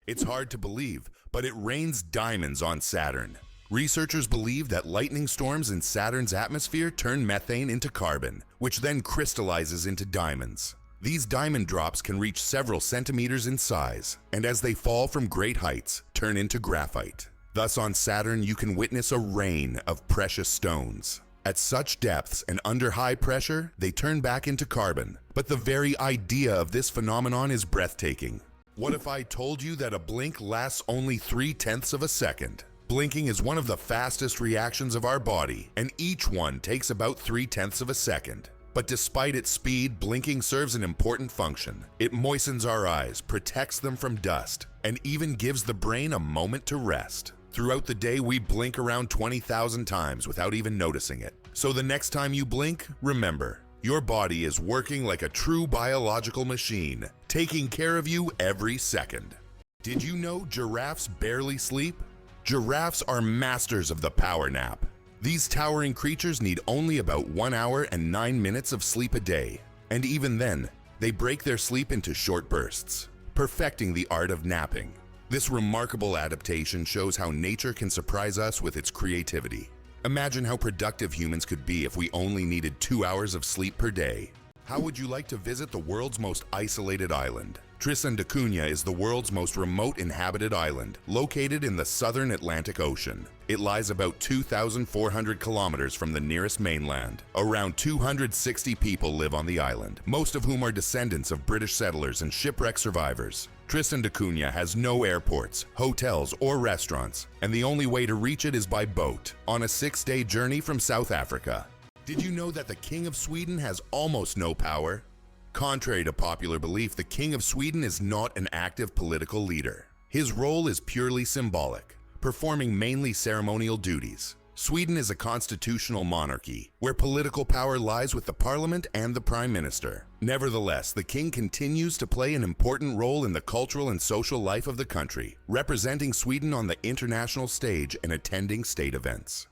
It's hard to believe, but it rains diamonds on Saturn. Researchers believe that lightning storms in Saturn's atmosphere turn methane into carbon, which then crystallizes into diamonds. These diamond drops can reach several centimeters in size, and as they fall from great heights, turn into graphite. Thus on Saturn you can witness a rain of precious stones. At such depths and under high pressure, they turn back into carbon. But the very idea of this phenomenon is breathtaking. What if I told you that a blink lasts only 3/10 of a second? Blinking is one of the fastest reactions of our body, and each one takes about 3/10 of a second. But despite its speed, blinking serves an important function. It moistens our eyes, protects them from dust, and even gives the brain a moment to rest. Throughout the day, we blink around 20,000 times without even noticing it. So the next time you blink, remember, your body is working like a true biological machine, taking care of you every second. Did you know giraffes barely sleep? Giraffes are masters of the power nap. These towering creatures need only about 1 hour and 9 minutes of sleep a day. And even then, they break their sleep into short bursts, perfecting the art of napping. This remarkable adaptation shows how nature can surprise us with its creativity. Imagine how productive humans could be if we only needed 2 hours of sleep per day. How would you like to visit the world's most isolated island? Tristan da Cunha is the world's most remote inhabited island, located in the southern Atlantic Ocean. It lies about 2,400 kilometers from the nearest mainland. Around 260 people live on the island, most of whom are descendants of British settlers and shipwreck survivors. Tristan da Cunha has no airports, hotels, or restaurants, and the only way to reach it is by boat, on a 6-day journey from South Africa. Did you know that the King of Sweden has almost no power? Contrary to popular belief, the King of Sweden is not an active political leader. His role is purely symbolic, performing mainly ceremonial duties. Sweden is a constitutional monarchy, where political power lies with the parliament and the prime minister. Nevertheless, the king continues to play an important role in the cultural and social life of the country, representing Sweden on the international stage and attending state events.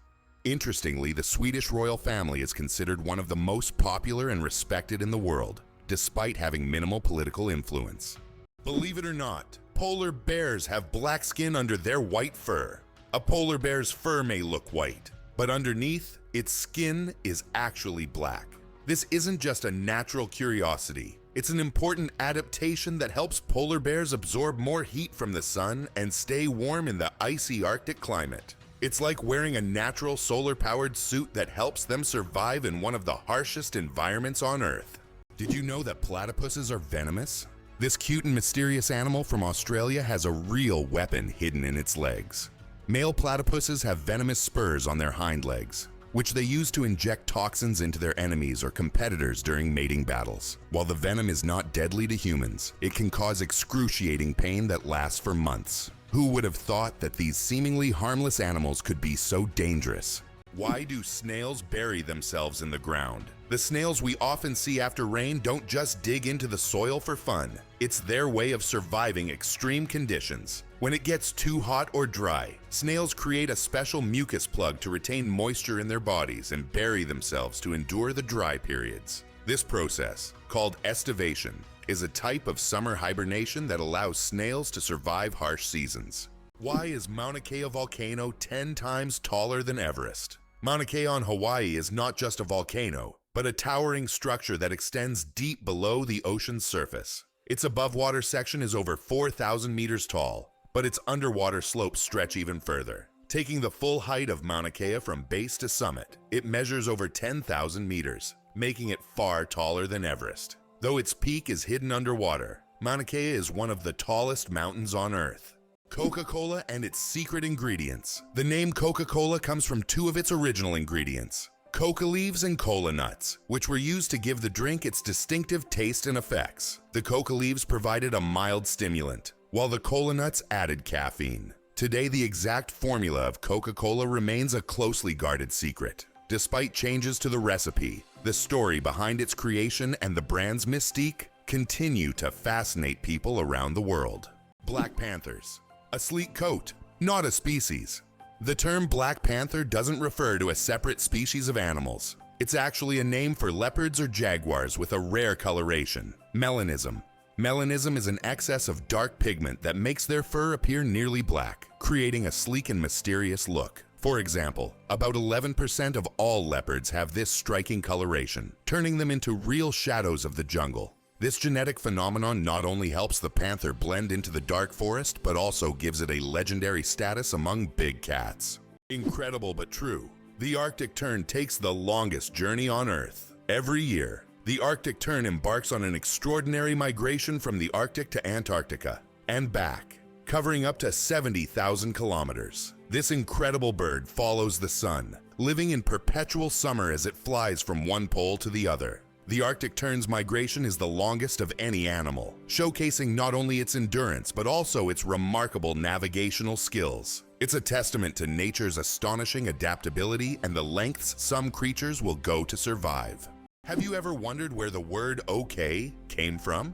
Interestingly, the Swedish royal family is considered one of the most popular and respected in the world, despite having minimal political influence. Believe it or not, polar bears have black skin under their white fur. A polar bear's fur may look white, but underneath, its skin is actually black. This isn't just a natural curiosity. It's an important adaptation that helps polar bears absorb more heat from the sun and stay warm in the icy Arctic climate. It's like wearing a natural solar-powered suit that helps them survive in one of the harshest environments on Earth. Did you know that platypuses are venomous? This cute and mysterious animal from Australia has a real weapon hidden in its legs. Male platypuses have venomous spurs on their hind legs, which they use to inject toxins into their enemies or competitors during mating battles. While the venom is not deadly to humans, it can cause excruciating pain that lasts for months. Who would have thought that these seemingly harmless animals could be so dangerous? Why do snails bury themselves in the ground? The snails we often see after rain don't just dig into the soil for fun. It's their way of surviving extreme conditions. When it gets too hot or dry, snails create a special mucus plug to retain moisture in their bodies and bury themselves to endure the dry periods. This process, called estivation, is a type of summer hibernation that allows snails to survive harsh seasons. Why is Mauna Kea volcano 10 times taller than Everest? Mauna Kea on Hawaii is not just a volcano, but a towering structure that extends deep below the ocean's surface. Its above-water section is over 4,000 meters tall, but its underwater slopes stretch even further. Taking the full height of Mauna Kea from base to summit, it measures over 10,000 meters, making it far taller than Everest. Though its peak is hidden underwater, Mauna Kea is one of the tallest mountains on Earth. Coca-Cola and its secret ingredients. The name Coca-Cola comes from two of its original ingredients, coca leaves and cola nuts, which were used to give the drink its distinctive taste and effects. The coca leaves provided a mild stimulant, while the cola nuts added caffeine. Today, the exact formula of Coca-Cola remains a closely guarded secret. Despite changes to the recipe, the story behind its creation and the brand's mystique continue to fascinate people around the world. Black Panthers. A sleek coat, not a species. The term Black Panther doesn't refer to a separate species of animals. It's actually a name for leopards or jaguars with a rare coloration, melanism. Melanism is an excess of dark pigment that makes their fur appear nearly black, creating a sleek and mysterious look. For example, about 11% of all leopards have this striking coloration, turning them into real shadows of the jungle. This genetic phenomenon not only helps the panther blend into the dark forest, but also gives it a legendary status among big cats. Incredible but true. The Arctic tern takes the longest journey on Earth. Every year, the Arctic tern embarks on an extraordinary migration from the Arctic to Antarctica and back, covering up to 70,000 kilometers. This incredible bird follows the sun, living in perpetual summer as it flies from one pole to the other. The Arctic tern's migration is the longest of any animal, showcasing not only its endurance but also its remarkable navigational skills. It's a testament to nature's astonishing adaptability and the lengths some creatures will go to survive. Have you ever wondered where the word okay came from?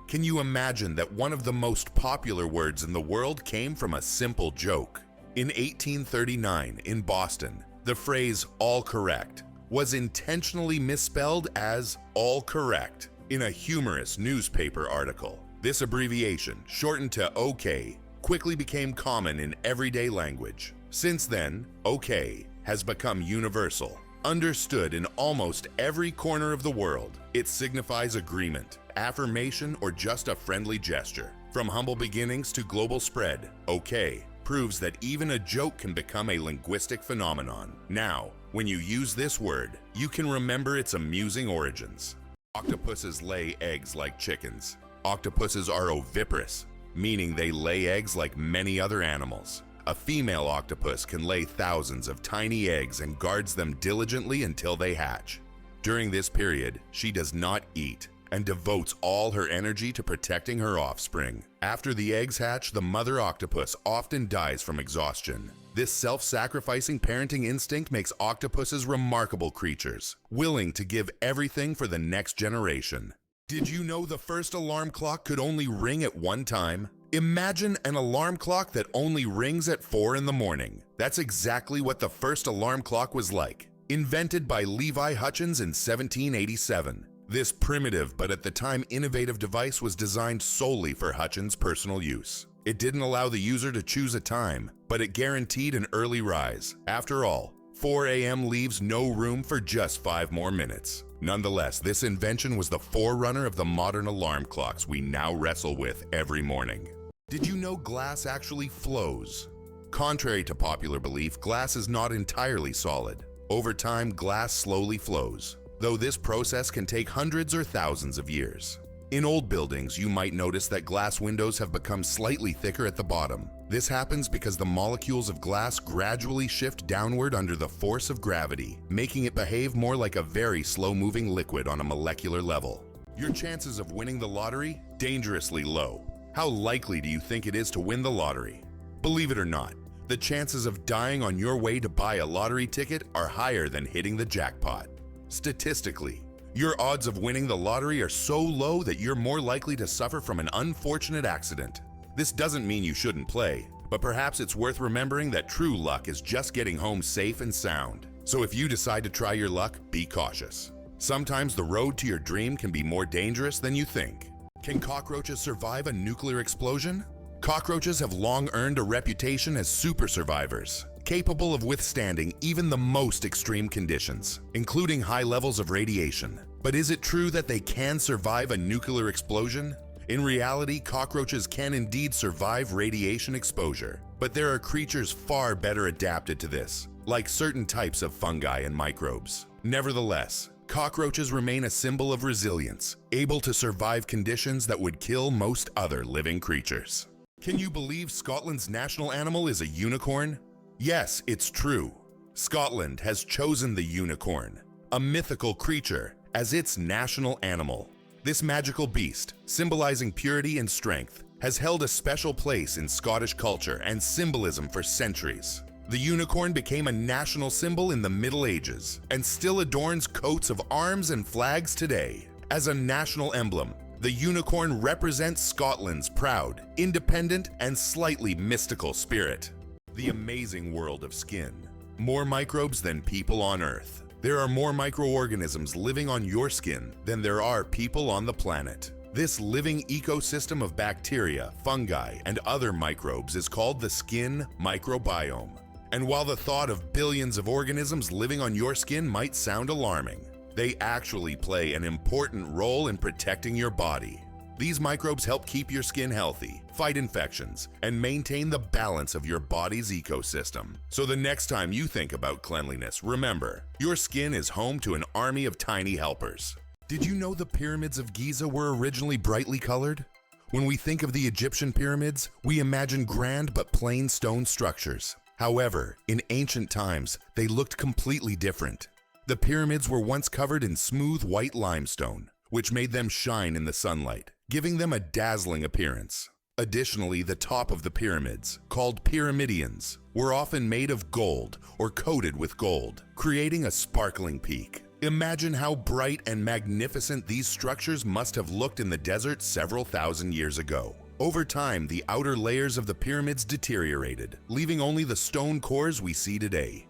Can you imagine that one of the most popular words in the world came from a simple joke? In 1839 in Boston, the phrase "all correct" was intentionally misspelled as "all correct" in a humorous newspaper article. This abbreviation, shortened to OK, quickly became common in everyday language. Since then, OK has become universal, understood in almost every corner of the world. It signifies agreement, affirmation, or just a friendly gesture. From humble beginnings to global spread, OK proves that even a joke can become a linguistic phenomenon. Now, when you use this word, you can remember its amusing origins. Octopuses lay eggs like chickens. Octopuses are oviparous, meaning they lay eggs like many other animals. A female octopus can lay thousands of tiny eggs and guards them diligently until they hatch. During this period, she does not eat and devotes all her energy to protecting her offspring. After the eggs hatch, the mother octopus often dies from exhaustion. This self-sacrificing parenting instinct makes octopuses remarkable creatures, willing to give everything for the next generation. Did you know the first alarm clock could only ring at one time? Imagine an alarm clock that only rings at 4 in the morning. That's exactly what the first alarm clock was like. Invented by Levi Hutchins in 1787. This primitive but at the time innovative device was designed solely for Hutchins' personal use. It didn't allow the user to choose a time, but it guaranteed an early rise. After all, 4 a.m. leaves no room for just 5 more minutes. Nonetheless, this invention was the forerunner of the modern alarm clocks we now wrestle with every morning. Did you know glass actually flows? Contrary to popular belief, glass is not entirely solid. Over time, glass slowly flows, though this process can take hundreds or thousands of years. In old buildings, you might notice that glass windows have become slightly thicker at the bottom. This happens because the molecules of glass gradually shift downward under the force of gravity, making it behave more like a very slow-moving liquid on a molecular level. Your chances of winning the lottery? Dangerously low. How likely do you think it is to win the lottery? Believe it or not, the chances of dying on your way to buy a lottery ticket are higher than hitting the jackpot. Statistically, your odds of winning the lottery are so low that you're more likely to suffer from an unfortunate accident. This doesn't mean you shouldn't play, but perhaps it's worth remembering that true luck is just getting home safe and sound. So if you decide to try your luck, be cautious. Sometimes the road to your dream can be more dangerous than you think. Can cockroaches survive a nuclear explosion? Cockroaches have long earned a reputation as super survivors, capable of withstanding even the most extreme conditions, including high levels of radiation. But is it true that they can survive a nuclear explosion? In reality, cockroaches can indeed survive radiation exposure, but there are creatures far better adapted to this, like certain types of fungi and microbes. Nevertheless, cockroaches remain a symbol of resilience, able to survive conditions that would kill most other living creatures. Can you believe Scotland's national animal is a unicorn? Yes, it's true. Scotland has chosen the unicorn, a mythical creature, as its national animal. This magical beast, symbolizing purity and strength, has held a special place in Scottish culture and symbolism for centuries. The unicorn became a national symbol in the Middle Ages and still adorns coats of arms and flags today. As a national emblem, the unicorn represents Scotland's proud, independent, and slightly mystical spirit. The amazing world of skin. More microbes than people on Earth. There are more microorganisms living on your skin than there are people on the planet. This living ecosystem of bacteria, fungi, and other microbes is called the skin microbiome. And while the thought of billions of organisms living on your skin might sound alarming, they actually play an important role in protecting your body. These microbes help keep your skin healthy, fight infections, and maintain the balance of your body's ecosystem. So the next time you think about cleanliness, remember, your skin is home to an army of tiny helpers. Did you know the pyramids of Giza were originally brightly colored? When we think of the Egyptian pyramids, we imagine grand but plain stone structures. However, in ancient times, they looked completely different. The pyramids were once covered in smooth white limestone, which made them shine in the sunlight, giving them a dazzling appearance. Additionally, the top of the pyramids, called pyramidions, were often made of gold or coated with gold, creating a sparkling peak. Imagine how bright and magnificent these structures must have looked in the desert several thousand years ago. Over time, the outer layers of the pyramids deteriorated, leaving only the stone cores we see today.